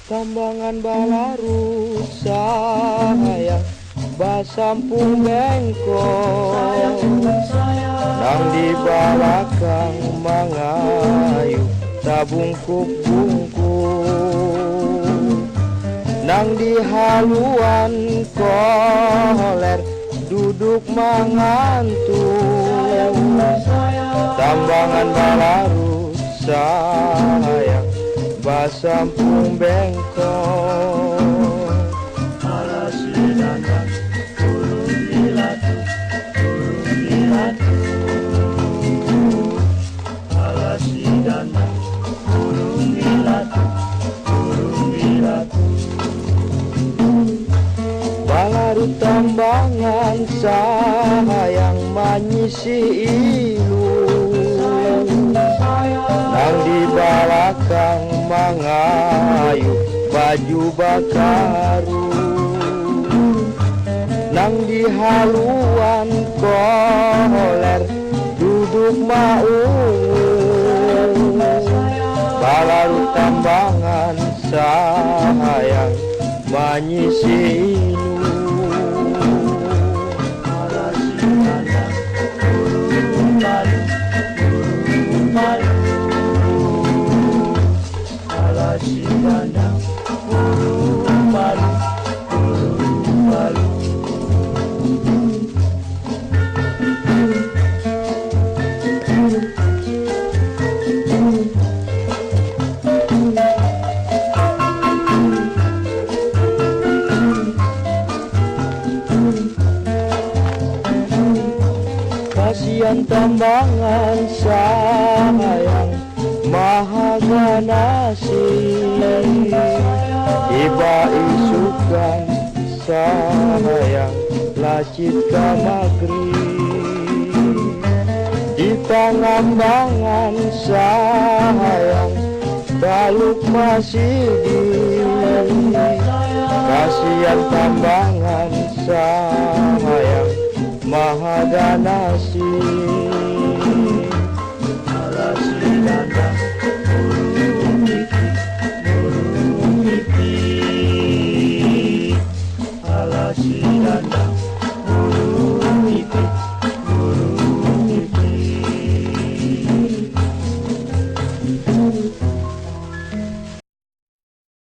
Tambangan balarut sayang basampung bengkok nang di balakang mangayu tabungkuk-bungkuk nang di haluan koler duduk mangantuk. Tambangan balarut sayang basampung bengkok Alasidana turun dilatu Alasidana turun dilatu balarut tambangan sayang manyisi ilu nang di balakang mangayu baju bakaru nang di haluan koler duduk maung. Balarut tambangan sayang manyisi ilu Alasidana turun malu Alasidana turun malu kasihan tambangan sayang mahaganasi iba isukan sayang lacit kamagri di pangambangan sayang baluk masidi kasihan tambangan sayang mahaganasi